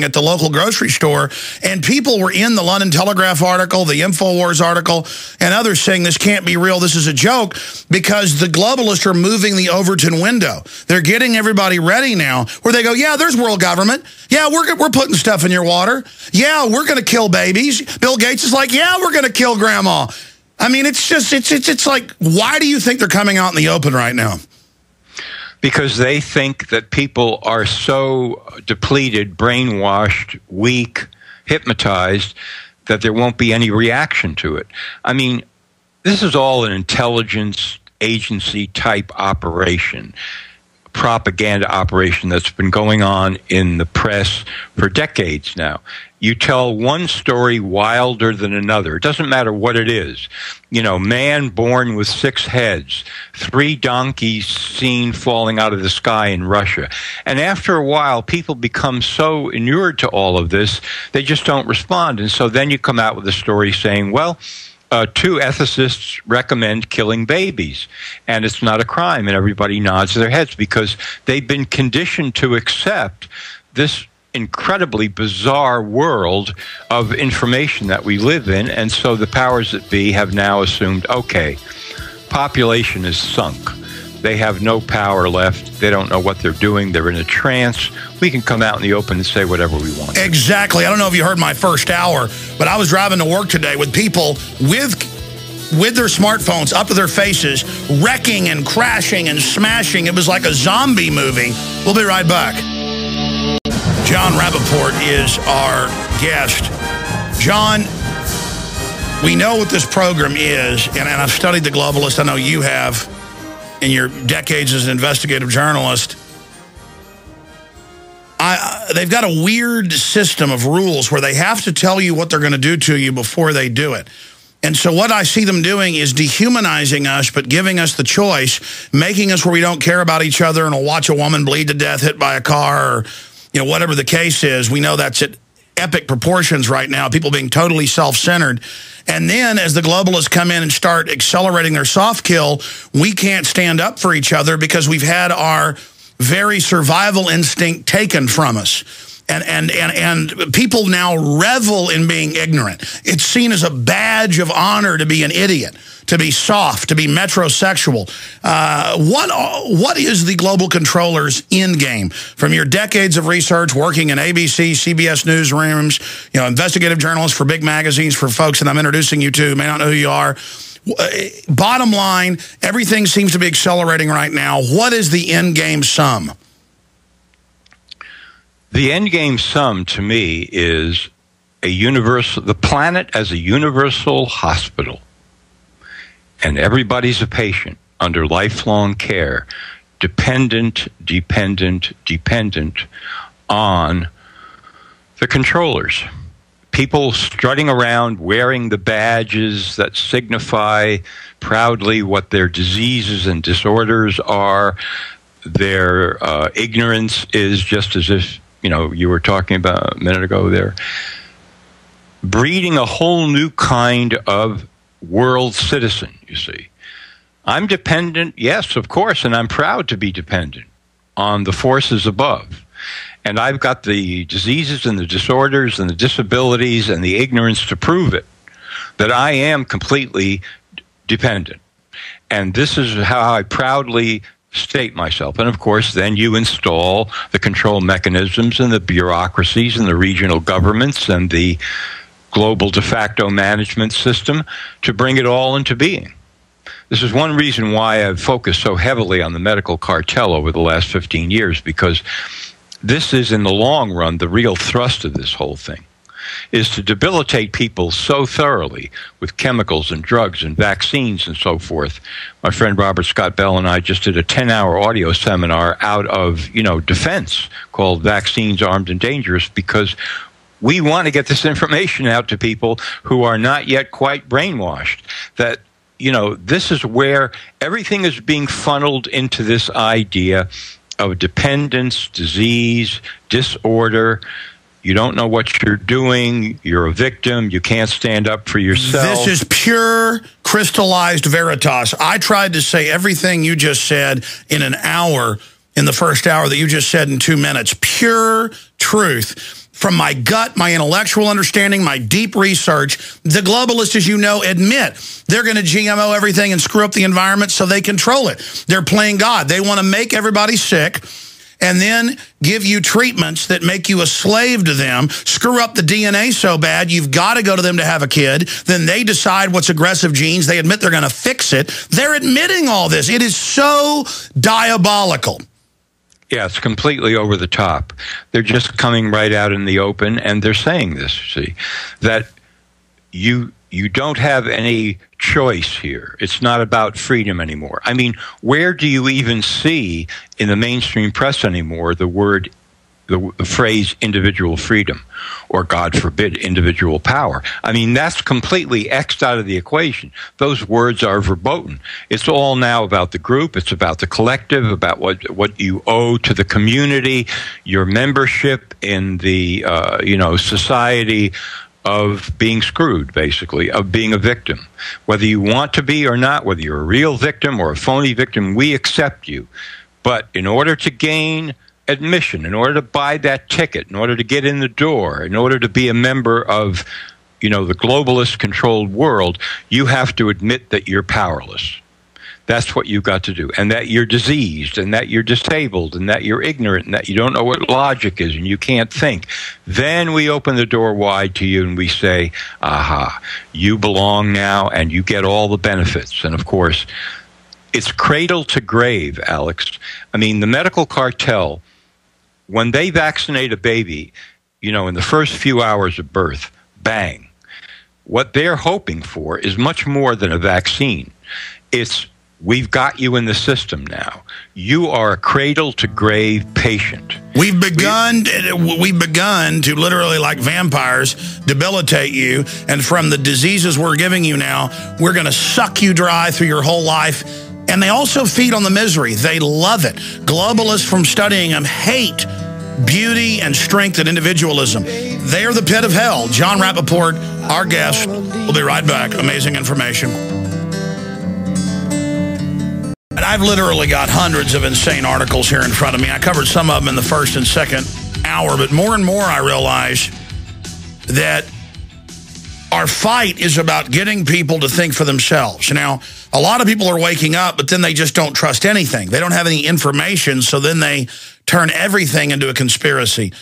at the local grocery store, and people were in the London Telegraph article, the InfoWars article, and others saying this can't be real, this is a joke, because the globalists are moving the Overton window. They're getting everybody ready now, where they go, yeah, there's world government. Yeah, we're putting stuff in your water. Yeah, we're going to kill babies. Bill Gates is like, yeah, we're going to kill grandma. I mean, it's just, it's like, why do you think they're coming out in the open right now? Because they think that people are so depleted, brainwashed, weak, hypnotized, that there won't be any reaction to it. I mean, this is all an intelligence agency type operation, propaganda operation that's been going on in the press for decades now. You tell one story wilder than another. It doesn't matter what it is. You know, man born with 6 heads, 3 donkeys seen falling out of the sky in Russia. And after a while, people become so inured to all of this, they just don't respond. And so then you come out with a story saying, well, 2 ethicists recommend killing babies, and it's not a crime, and everybody nods their heads because they've been conditioned to accept this incredibly bizarre world of information that we live in, and so the powers that be have now assumed, okay, population is sunk. They have no power left. They don't know what they're doing. They're in a trance. We can come out in the open and say whatever we want. Exactly. I don't know if you heard my first hour, but I was driving to work today with people with their smartphones up to their faces, wrecking and crashing and smashing. It was like a zombie movie. We'll be right back. Jon Rappoport is our guest. Jon, we know what this program is, and I've studied the globalists. I know you have in your decades as an investigative journalist. They've got a weird system of rules where they have to tell you what they're going to do to you before they do it. And so what I see them doing is dehumanizing us, but giving us the choice, making us where we don't care about each other and will watch a woman bleed to death hit by a car, or whatever the case is. We know that's at epic proportions right now, people being totally self-centered. And then as the globalists come in and start accelerating their soft kill, we can't stand up for each other because we've had our very survival instinct taken from us. And people now revel in being ignorant. It's seen as a badge of honor to be an idiot, to be soft, to be metrosexual. What is the global controller's end game? From your decades of research, working in ABC, CBS newsrooms, investigative journalists for big magazines, for folks that I'm introducing you to, may not know who you are. Bottom line, everything seems to be accelerating right now. What is the end game sum? The end game sum to me is the planet as a universal hospital. And everybody's a patient under lifelong care, dependent on the controllers. People strutting around wearing the badges that signify proudly what their diseases and disorders are. Their ignorance is just as if, you were talking about a minute ago there, breeding a whole new kind of world citizen, you see. I'm dependent, yes, of course, and I'm proud to be dependent on the forces above. And I've got the diseases and the disorders and the disabilities and the ignorance to prove it, that I am completely dependent. And this is how I proudly state myself. And of course, then you install the control mechanisms and the bureaucracies and the regional governments and the global de facto management system to bring it all into being. This is one reason why I've focused so heavily on the medical cartel over the last 15 years, because this is, in the long run, the real thrust of this whole thing, is to debilitate people so thoroughly with chemicals and drugs and vaccines and so forth. My friend Robert Scott Bell and I just did a 10-hour audio seminar out of, defense called Vaccines Armed and Dangerous, because we want to get this information out to people who are not yet quite brainwashed, that, this is where everything is being funneled into this idea of dependence, disease, disorder. You don't know what you're doing. You're a victim. You can't stand up for yourself. This is pure crystallized veritas. I tried to say everything you just said in an hour, in the first hour that you just said in 2 minutes. Pure truth from my gut, my intellectual understanding, my deep research. The globalists, as you know, admit they're going to GMO everything and screw up the environment so they control it. They're playing God. They want to make everybody sick and then give you treatments that make you a slave to them, screw up the DNA so bad you've got to go to them to have a kid. Then they decide what's aggressive genes. They admit they're going to fix it. They're admitting all this. It is so diabolical. Yeah, it's completely over the top. They're just coming right out in the open, and they're saying this, see, that you don't have any choice here. It's not about freedom anymore. I mean, where do you even see in the mainstream press anymore the phrase individual freedom, or God forbid, individual power? I mean, that's completely X'd out of the equation. Those words are verboten. It's all now about the group. It's about the collective, about what you owe to the community, your membership in the society of being screwed, basically, of being a victim. Whether you want to be or not, whether you're a real victim or a phony victim, we accept you. But in order to gain admission, in order to buy that ticket, in order to get in the door, in order to be a member of, the globalist controlled world, you have to admit that you're powerless. That's what you've got to do. And that you're diseased, and that you're disabled, and that you're ignorant, and that you don't know what logic is, and you can't think. Then we open the door wide to you and we say, aha, you belong now and you get all the benefits. And of course, it's cradle to grave, Alex. I mean, the medical cartel, when they vaccinate a baby, in the first few hours of birth, bang. What they're hoping for is much more than a vaccine. It's, we've got you in the system now. You are a cradle-to-grave patient. We've begun to literally, like vampires, debilitate you. And from the diseases we're giving you now, we're going to suck you dry through your whole life. And they also feed on the misery. They love it. Globalists, from studying them, hate beauty and strength and individualism. They are the pit of hell. Jon Rappoport, our guest. We'll be right back. Amazing information. And I've literally got hundreds of insane articles here in front of me. I covered some of them in the first and second hour, but more and more I realize that our fight is about getting people to think for themselves. Now, a lot of people are waking up, but then they just don't trust anything. They don't have any information, so then they turn everything into a conspiracy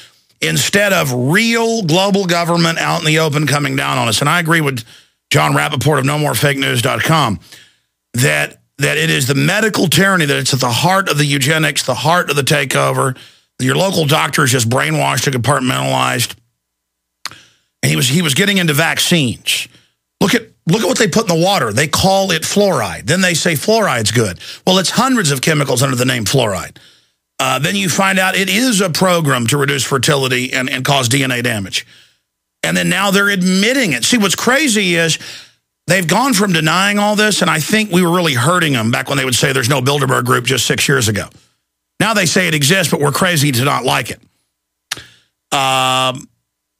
instead of real global government out in the open coming down on us. And I agree with Jon Rappoport of NoMoreFakeNews.com that it is the medical tyranny, that it's at the heart of the eugenics, the heart of the takeover. Your local doctor is just brainwashed and compartmentalized. And he was getting into vaccines. Look at what they put in the water. They call it fluoride. Then they say fluoride's good. Well, it's hundreds of chemicals under the name fluoride. Then you find out it is a program to reduce fertility and cause DNA damage. And then now they're admitting it. See, what's crazy is they've gone from denying all this, and I think we were really hurting them back when they would say there's no Bilderberg group just 6 years ago. Now they say it exists, but we're crazy to not like it.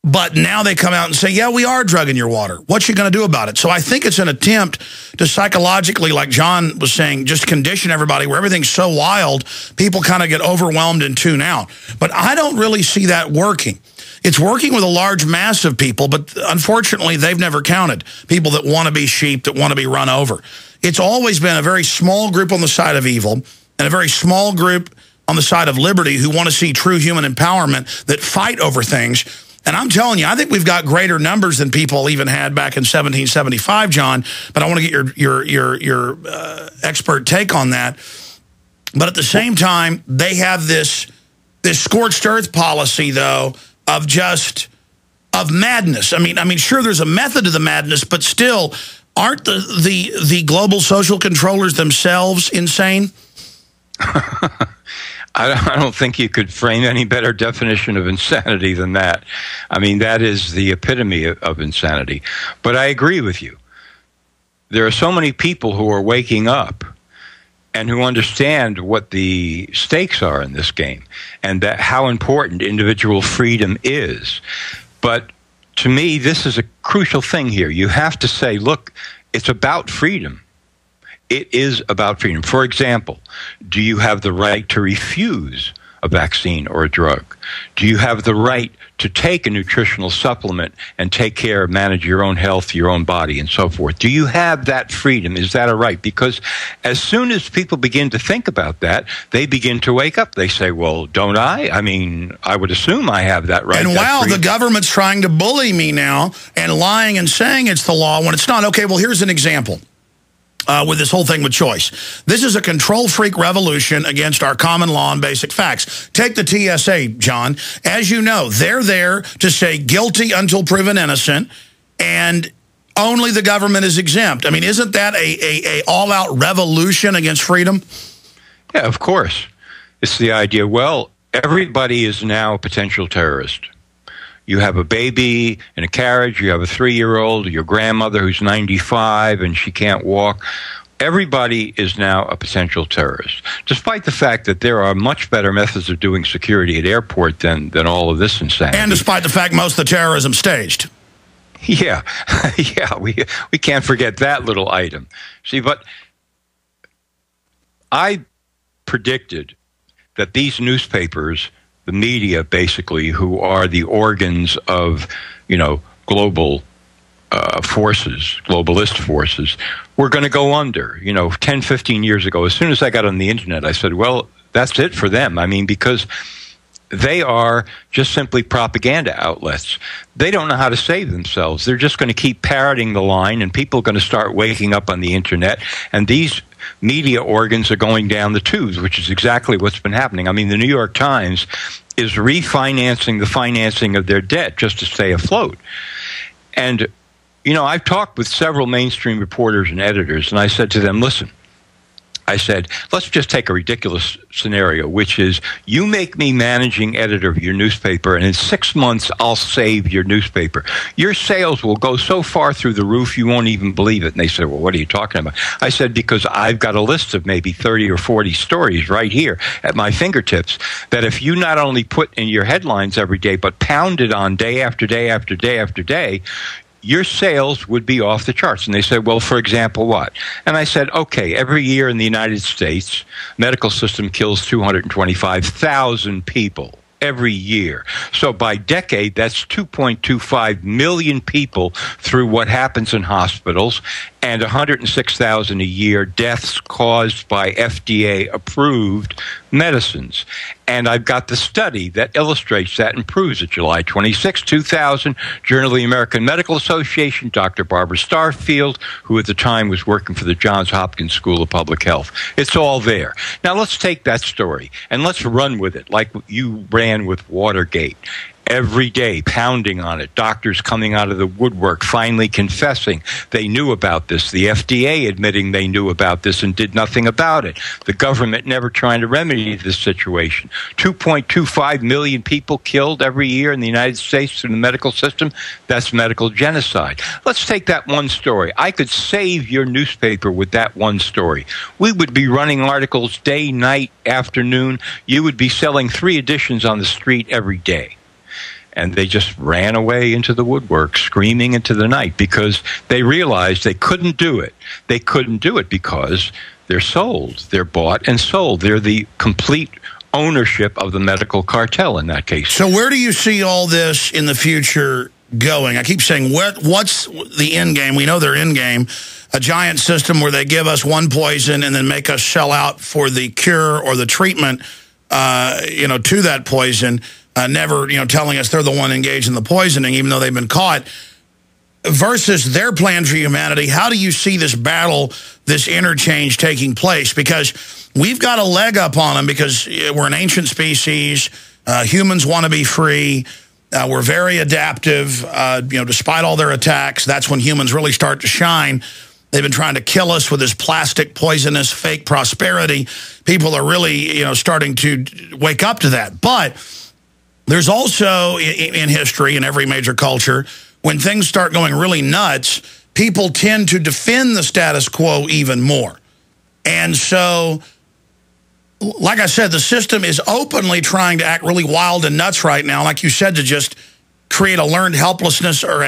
But now they come out and say, yeah, we are drugging your water. What you going to do about it? So I think it's an attempt to psychologically, like John was saying, just condition everybody where everything's so wild, people kind of get overwhelmed and tune out. But I don't really see that working. It's working with a large mass of people, but unfortunately, they've never counted people that want to be sheep, that want to be run over. It's always been a very small group on the side of evil and a very small group on the side of liberty who want to see true human empowerment, that fight over things. And I'm telling you, I think we've got greater numbers than people even had back in 1775, John. But I want to get your expert take on that. But at the same time, they have this scorched earth policy, though, of madness. I mean, sure, there's a method to the madness, but still, aren't the global social controllers themselves insane? I don't think you could frame any better definition of insanity than that. I mean, that is the epitome of insanity. But I agree with you. There are so many people who are waking up and who understand what the stakes are in this game and that how important individual freedom is. But to me, this is a crucial thing here. You have to say, look, it's about freedom. It is about freedom. For example, do you have the right to refuse a vaccine or a drug? Do you have the right to take a nutritional supplement and take care, manage your own health, your own body, and so forth? Do you have that freedom? Is that a right? Because as soon as people begin to think about that, they begin to wake up. They say, well, don't I? I mean, I would assume I have that right. And wow, the government's trying to bully me now and lying and saying it's the law when it's not. Okay, well, here's an example. With this whole thing with choice. This is a control freak revolution against our common law and basic facts. Take the TSA, John. As you know, they're there to say guilty until proven innocent, and only the government is exempt. I mean, isn't that a all-out revolution against freedom? Yeah, of course. It's the idea, well, everybody is now a potential terrorist. You have a baby in a carriage, you have a 3-year-old, your grandmother who's 95 and she can't walk. Everybody is now a potential terrorist, despite the fact that there are much better methods of doing security at airport than all of this insanity. And despite the fact most of the terrorism staged. Yeah, yeah, we can't forget that little item. See, but I predicted that these newspapers, the media, basically, who are the organs of, global forces, globalist forces, were going to go under. 10, 15 years ago, as soon as I got on the internet, I said, well, that's it for them. I mean, because they are just simply propaganda outlets. They don't know how to save themselves. They're just going to keep parroting the line, and people are going to start waking up on the internet, and these media organs are going down the tubes, which is exactly what's been happening. I mean, the New York Times is refinancing the financing of their debt just to stay afloat. And, I've talked with several mainstream reporters and editors, and I said to them, listen, I said, let's just take a ridiculous scenario, which is you make me managing editor of your newspaper, and in 6 months, I'll save your newspaper. Your sales will go so far through the roof, you won't even believe it. And they said, well, what are you talking about? I said, because I've got a list of maybe 30 or 40 stories right here at my fingertips that if you not only put in your headlines every day, but pound it on day after day after day after day, your sales would be off the charts. And they said, well, for example, what? And I said, okay, every year in the United States, medical system kills 225,000 people every year. So by decade, that's 2.25 million people through what happens in hospitals, and 106,000 a year deaths caused by FDA-approved medicines. And I've got the study that illustrates that and proves it. July 26, 2000, Journal of the American Medical Association, Dr. Barbara Starfield, who at the time was working for the Johns Hopkins School of Public Health. It's all there. Now let's take that story and let's run with it like you ran with Watergate. Every day, pounding on it, doctors coming out of the woodwork, finally confessing they knew about this, the FDA admitting they knew about this and did nothing about it, the government never trying to remedy this situation. 2.25 million people killed every year in the United States through the medical system. That's medical genocide. Let's take that one story. I could save your newspaper with that one story. We would be running articles day, night, afternoon. You would be selling 3 editions on the street every day. And they just ran away into the woodwork, screaming into the night, because they realized they couldn't do it. They couldn't do it because they're sold. They're bought and sold. They're the complete ownership of the medical cartel in that case. So where do you see all this in the future going? I keep saying, what's the end game? We know their end game, a giant system where they give us one poison and then make us sell out for the cure or the treatment, to that poison. Never, telling us they're the one engaged in the poisoning, even though they've been caught, versus their plan for humanity. How do you see this battle, this interchange taking place? Because we've got a leg up on them because we're an ancient species. Humans want to be free. We're very adaptive, despite all their attacks. That's when humans really start to shine. They've been trying to kill us with this plastic, poisonous, fake prosperity. People are really, starting to wake up to that. But there's also, in history, in every major culture, when things start going really nuts, people tend to defend the status quo even more. And so, like I said, the system is openly trying to act really wild and nuts right now, like you said, to just create a learned helplessness or